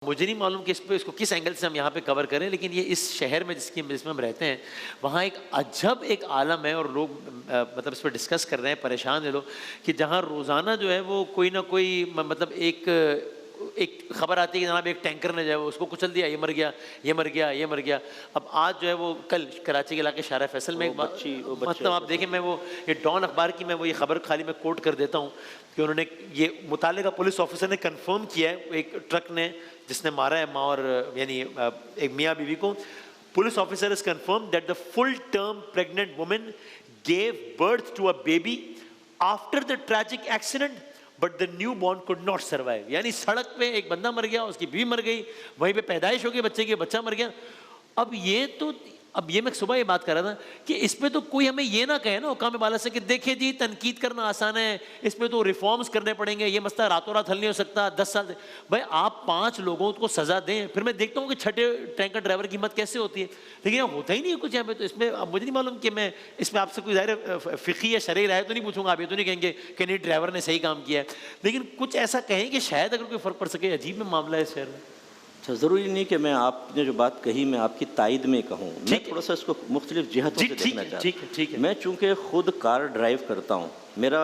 मुझे नहीं मालूम कि इस पे इसको किस एंगल से हम यहाँ पे कवर करें, लेकिन ये इस शहर में जिसमें हम रहते हैं वहाँ एक अजब एक आलम है और लोग मतलब इस पर डिस्कस कर रहे हैं, परेशान है लोग कि जहाँ रोज़ाना जो है वो कोई ना कोई मतलब एक खबर आती है कि जनाब एक टैंकर ने जो है उसको कुचल दिया, ये मर गया, ये मर गया, ये मर गया। अब आज जो है वो कल कराची के इलाके शारा फैसल में एक मतलब आप देखें, मैं वो ये डॉन अखबार की मैं वो ये खबर खाली मैं कोट कर देता हूँ कि उन्होंने ये मुतालिका पुलिस ऑफिसर ने कंफर्म किया है एक ट्रक ने जिसने मारा है माँ और यानी एक मियाँ बीवी को। Police officer is confirm that the full term pregnant woman gave birth to a baby after the tragic accident but the new born could not survive. यानी सड़क पे एक बंदा मर गया, उसकी बीवी मर गई, वहीं पे पैदाइश हो गई बच्चे की, बच्चा मर गया। अब ये मैं सुबह ये बात कर रहा था कि इसमें तो कोई हमें ये ना कहे ना हुक्काम बाला से कि देखिए जी तनकीद करना आसान है, इसमें तो रिफॉर्म्स करने पड़ेंगे, ये मसला रातों रात हल नहीं हो सकता, 10 साल। भाई आप 5 लोगों को सजा दें, फिर मैं देखता हूँ कि छठे टैंकर ड्राइवर की हिम्मत कैसे होती है, लेकिन यहाँ होता ही नहीं है कुछ यहाँ पे। तो इसमें अब मुझे नहीं मालूम कि मैं इसमें आपसे कोई ज़ाहिर फ़िक़ी या शरई राय तो नहीं पूछूंगा, आप ये तो नहीं कहेंगे कि नहीं ड्राइवर ने सही काम किया है, लेकिन कुछ ऐसा कहें कि शायद अगर कोई फ़र्क पड़ सके। अजीब में मामला है इस शहर में। अच्छा, ज़रूरी नहीं कि मैं आपने जो बात कही मैं आपकी तायद में कहूँ, मैं थोड़ा सा इसको मुख्तलिफ जिहतों से देखना चाहता हूँ। ठीक है। मैं चूँकि खुद कार ड्राइव करता हूँ, मेरा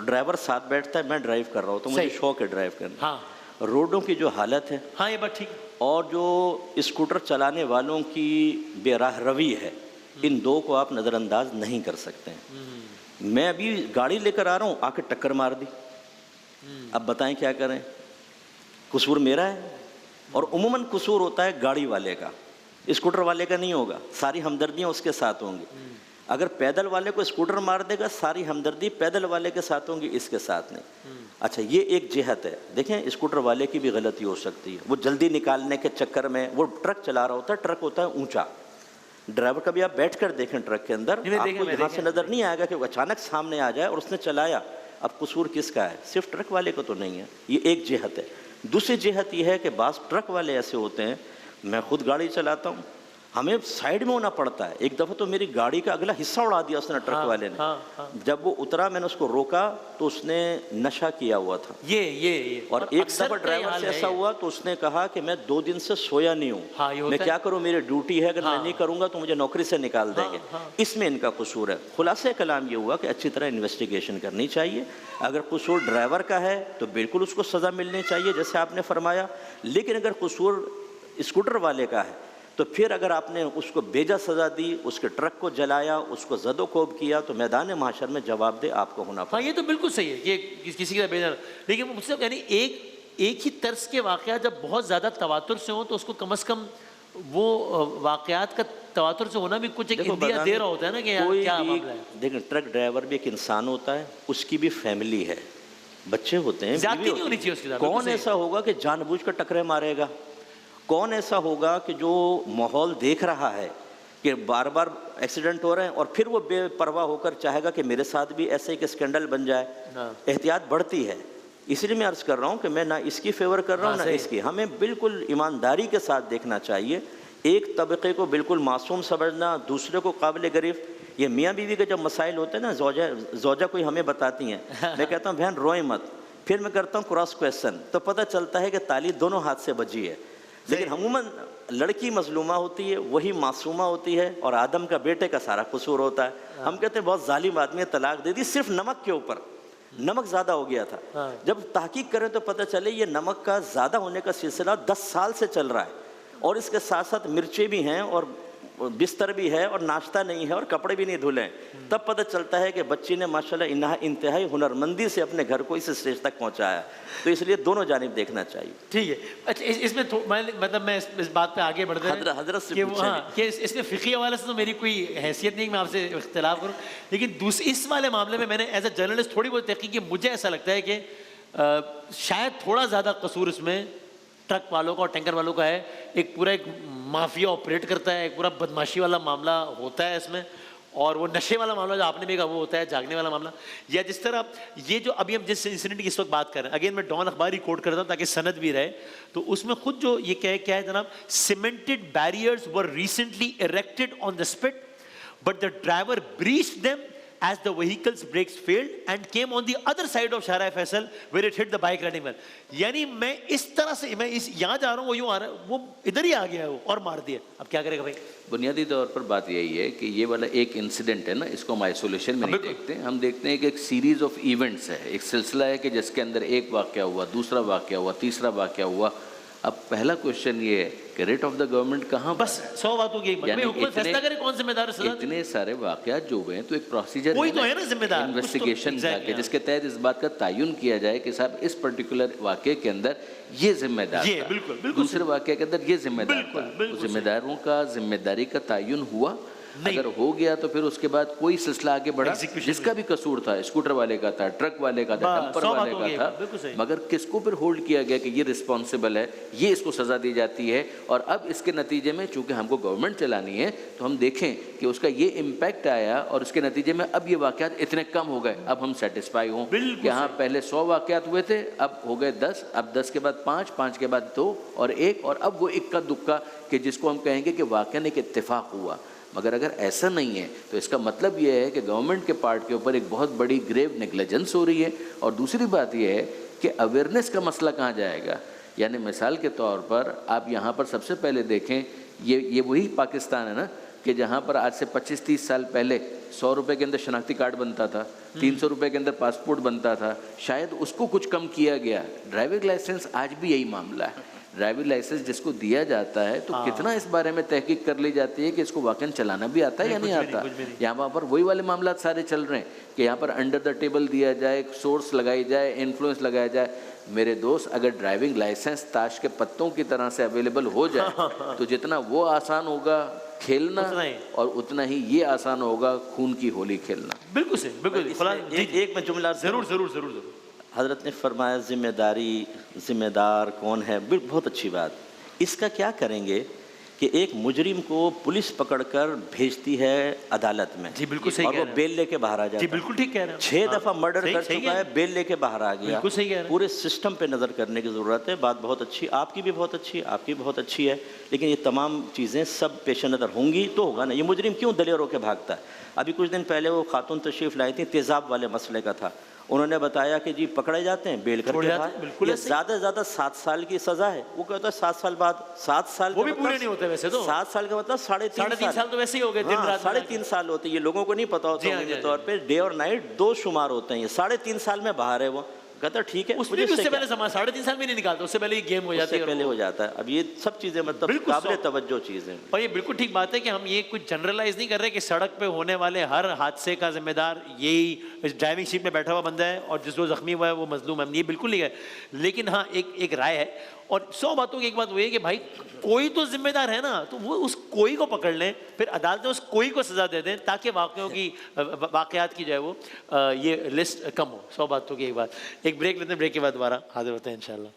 ड्राइवर साथ बैठता है, मैं ड्राइव कर रहा हूँ, तो मुझे शौक है ड्राइव करना। हाँ, रोडों की जो हालत है, हाँ ये बात ठीक, और जो स्कूटर चलाने वालों की बेराह रवी है, इन दो को आप नज़रअंदाज नहीं कर सकते हैं। मैं अभी गाड़ी लेकर आ रहा हूँ, आके टक्कर मार दी, अब बताएं क्या करें? कसूर मेरा है, और उम्मन कसूर होता है गाड़ी वाले का, स्कूटर वाले का नहीं होगा। सारी हमदर्दियाँ उसके साथ होंगी। अगर पैदल वाले को स्कूटर मार देगा, सारी हमदर्दी पैदल वाले के साथ होंगी, इसके साथ नहीं। अच्छा, ये एक जिहत है। देखें, स्कूटर वाले की भी गलती हो सकती है, वो जल्दी निकालने के चक्कर में वो ट्रक चला रहा होता है, ट्रक होता है ऊंचा। ड्राइवर कभी आप बैठ कर देखें ट्रक के अंदर, आपको यहाँ से नज़र नहीं आएगा कि वो अचानक सामने आ जाए और उसने चलाया। अब कसूर किसका है? सिर्फ ट्रक वाले को तो नहीं है। ये एक जिहत है। दूसरी जिहत यह है कि बास ट्रक वाले ऐसे होते हैं, मैं खुद गाड़ी चलाता हूँ, हमें साइड में होना पड़ता है। एक दफ़ा तो मेरी गाड़ी का अगला हिस्सा उड़ा दिया उसने, ट्रक वाले ने। जब वो उतरा, मैंने उसको रोका तो उसने नशा किया हुआ था। ये और एक दफ़ा ड्राइवर से ऐसा हुआ तो उसने कहा कि मैं 2 दिन से सोया नहीं हूँ, मैं क्या करूँ, मेरी ड्यूटी है, अगर मैं नहीं करूँगा तो मुझे नौकरी से निकाल देंगे। इसमें इनका कसूर है। खुलासे कलाम ये हुआ कि अच्छी तरह इन्वेस्टिगेशन करनी चाहिए। अगर कसूर ड्राइवर का है तो बिल्कुल उसको सज़ा मिलनी चाहिए जैसे आपने फरमाया, लेकिन अगर कसूर स्कूटर वाले का है तो फिर अगर आपने उसको बेजा सज़ा दी, उसके ट्रक को जलाया, उसको ज़दोकोब किया, तो मैदान महशर में जवाबदेह आपको होना पड़ा। हाँ, ये तो बिल्कुल सही है, ये किसी का बेजा, लेकिन मुझसे यानी एक ही तर्ज के वाक़यात जब बहुत ज़्यादा तवातुर से हो तो उसको कम से कम वो वाक़यात का तवातुर से होना भी कुछ एक इंदिया दे रहा होता है ना कि यार क्या मामला है। देखिए, ट्रक ड्राइवर भी एक इंसान होता है, उसकी भी फैमिली है, बच्चे होते हैं, ज़्यादती नहीं होनी चाहिए उसके साथ। कौन ऐसा होगा कि जानबूझ कर टकरे मारेगा? कौन ऐसा होगा कि जो माहौल देख रहा है कि बार बार एक्सीडेंट हो रहे हैं और फिर वो बेपरवाह होकर चाहेगा कि मेरे साथ भी ऐसे एक स्कैंडल बन जाए? एहतियात बढ़ती है। इसलिए मैं अर्ज़ कर रहा हूँ कि मैं ना इसकी फेवर कर रहा हूँ ना इसकी। हमें बिल्कुल ईमानदारी के साथ देखना चाहिए। एक तबके को बिल्कुल मासूम समझना, दूसरे को काबिल गिरफ्त। ये मियाँ बीवी के जब मसाइल होते हैं ना, जोजा कोई हमें बताती हैं, मैं कहता हूँ बहन रोए मत, फिर मैं करता हूँ क्रॉस क्वेश्चन, तो पता चलता है कि ताली दोनों हाथ से बजी है। लेकिन अमूमन लड़की मजलूमा होती है, वही मासूमा होती है, और आदम का बेटे का सारा कसूर होता है। हम कहते हैं बहुत जालिम आदमी तलाक दे दी सिर्फ नमक के ऊपर, नमक ज़्यादा हो गया था। जब तहकीक करें तो पता चले ये नमक का ज़्यादा होने का सिलसिला 10 साल से चल रहा है, और इसके साथ साथ मिर्चें भी हैं और बिस्तर भी है और नाश्ता नहीं है और कपड़े भी नहीं धुले। तब पता चलता है कि बच्ची ने माशाल्लाह इंतहाई हुनरमंदी से अपने घर को इस स्टेज तक पहुंचाया। तो इसलिए दोनों जानिब देखना चाहिए। ठीक है। अच्छा, इसमें मतलब मैं इस बात पे आगे बढ़ रहा हजरत से कि इसमें फ़िक़ी हवाले से तो मेरी कोई हैसियत नहीं कि मैं आपसे इख्तिलाफ़ करूँ, लेकिन इस वाले मामले में मैंने एज ए जर्नलिस्ट थोड़ी बहुत तहक़ीक़ की। मुझे ऐसा लगता है कि शायद थोड़ा ज़्यादा कसूर इसमें ट्रक वालों का और टैंकर वालों का है। एक पूरा एक माफिया ऑपरेट करता है, एक पूरा बदमाशी वाला मामला होता है इसमें, और वो नशे वाला मामला जो आपने भी कहा वो होता है, जागने वाला मामला। या जिस तरह ये जो अभी हम जिस इंसिडेंट की इस वक्त बात कर रहे हैं, अगेन मैं डॉन अखबार ही कोट करता हूँ ताकि सनद भी रहे, तो उसमें खुद जो ये क्या है जनाब, cemented barriers were recently erected on the spit but the driver breached them as the vehicle's brakes failed and came on the other side of Shara Faisal where it hit the bike riding well. यानी मैं इस तरह से मैं इस यहाँ जा रहा हूँ वो यूँ आ रहा है वो इधर ही आ गया है वो और मार दिया. अब क्या करेगा भाई? बुनियादी तौर पर बात यही है कि ये वाला एक इंसिडेंट है ना, इसको हम आइसोलेशन में नहीं देखते. हम देखते हैं कि एक सीरीज ऑफ इवेंट्स है, एक सिलसिला है कि जिसके अंदर एक वाक़या हुआ, दूसरा वाक़या हुआ, तीसरा वाक़या हुआ. अब पहला क्वेश्चन ये है कि रेट ऑफ द गवर्नमेंट कहाँ? बस 100 बातों की एक बात. हुकूमत फैसला करे कौन जिम्मेदार है. सजा इतने सारे वाक़यात जो हुए हैं तो एक प्रोसीजर कोई तो है ना जिम्मेदार, इन्वेस्टिगेशन जाके जिसके तहत इस बात का तयन किया जाए कि साहब इस पर्टिकुलर वाक़े के अंदर ये जिम्मेदार था, बिल्कुल दूसरे वाक़े के अंदर ये जिम्मेदार था. जिम्मेदारों का जिम्मेदारी का तयन हुआ. अगर हो गया तो फिर उसके बाद कोई सिलसिला आगे बढ़ा. जिसका भी कसूर था, स्कूटर वाले का था, ट्रक वाले का था, डंपर वाले का था, मगर किसको फिर होल्ड किया गया कि ये रिस्पॉन्सिबल है, ये इसको सजा दी जाती है. और अब इसके नतीजे में चूंकि हमको गवर्नमेंट चलानी है तो हम देखें कि उसका ये इम्पैक्ट आया और उसके नतीजे में अब ये वाक़यात इतने कम हो गए. अब हम सेटिस्फाई हों कि हाँ पहले 100 वाक़यात हुए थे, अब हो गए 10, अब 10 के बाद 5, 5 के बाद 2 और 1, और अब वो इक्का दुक्का कि जिसको हम कहेंगे कि वाक़या एक इत्तेफाक हुआ. मगर अगर ऐसा नहीं है तो इसका मतलब ये है कि गवर्नमेंट के पार्ट के ऊपर एक बहुत बड़ी ग्रेव नेग्लिजेंस हो रही है. और दूसरी बात ये है कि अवेयरनेस का मसला कहाँ जाएगा. यानी मिसाल के तौर पर आप यहाँ पर सबसे पहले देखें, ये वही पाकिस्तान है ना कि जहाँ पर आज से 25-30 साल पहले 100 रुपये के अंदर शनाख्ती कार्ड बनता था, 300 रुपये के अंदर पासपोर्ट बनता था. शायद उसको कुछ कम किया गया. ड्राइविंग लाइसेंस आज भी यही मामला है. ड्राइविंग लाइसेंस जिसको दिया जाता है तो कितना इस बारे में तहकीक कर ली जाती है कि इसको वाकई चलाना भी आता है या नहीं आता. यहाँ पर वही वाले मामला सारे चल रहे हैं कि यहाँ पर अंडर द टेबल दिया जाए, सोर्स लगाई जाए, इन्फ्लुएंस लगाया जाए. मेरे दोस्त, अगर ड्राइविंग लाइसेंस ताश के पत्तों की तरह से अवेलेबल हो जाए तो जितना वो आसान होगा खेलना और उतना ही ये आसान होगा खून की होली खेलना. बिल्कुल सही, बिल्कुल. एक मैं जुमला जरूर जरूर जरूर. हजरत ने फरमाया जिम्मेदारी, जिम्मेदार कौन है, बहुत अच्छी बात. इसका क्या करेंगे कि एक मुजरिम को पुलिस पकड़कर भेजती है अदालत में. जी बिल्कुल सही. और वो बेल लेके बाहर आ जाता है. जी बिल्कुल ठीक कह रहे हैं. 6 दफा मर्डर कर चुका है, बेल लेके बाहर आ गया. बिल्कुल सही कह रहे हैं. पूरे सिस्टम पे नज़र करने की ज़रूरत है. बात बहुत अच्छी, आपकी भी बहुत अच्छी, आपकी बहुत अच्छी है. लेकिन ये तमाम चीज़ें सब पेश नज़र होंगी तो होगा ना. ये मुजरिम क्यों दलेर होकर भागता है? अभी कुछ दिन पहले वो खातून तशरीफ़ लाई थी, तेज़ाब वाले मसले का था. उन्होंने बताया कि जी पकड़े जाते हैं, बेल करके बाहर. ये ज़्यादा से ज़्यादा 7 साल की सज़ा है. वो कहता है 7 साल बाद, 7 साल वो भी पूरे नहीं होते वैसे तो. 7 साल का मतलब 3.5 साल तो वैसे ही हो गए. दिन रात 3.5 साल होते हैं. ये लोगों को नहीं पता होता है तौर पे डे और नाइट 2 शुमार होते हैं. ये 3.5 साल में बाहर है. वो कहता ठीक है, उससे पहले 3.5 साल भी नहीं निकालता, उससे पहले ये गेम हो जाती है, पहले हो जाता है. अब ये सब चीज़ें मतलब काबिल तवज्जो चीज़ें. और ये बिल्कुल ठीक बात है कि हम ये कुछ जनरलाइज नहीं कर रहे कि सड़क पे होने वाले हर हादसे का जिम्मेदार यही ड्राइविंग सीट में बैठा हुआ बंदा है और जिस जो जख्मी हुआ है वो मजलूम है. ये बिल्कुल नहीं है. लेकिन हाँ एक राय है और 100 बातों की एक बात वो है कि भाई कोई तो जिम्मेदार है ना, तो वो उस कोई को पकड़ लें, फिर अदालतें उस कोई को सजा दे दें ताकि वाकयात की जाए वो ये लिस्ट कम हो. 100 बातों की एक बात. एक ब्रेक लेते हैं, ब्रेक के बाद दोबारा हाजिर होते हैं इंशाल्लाह.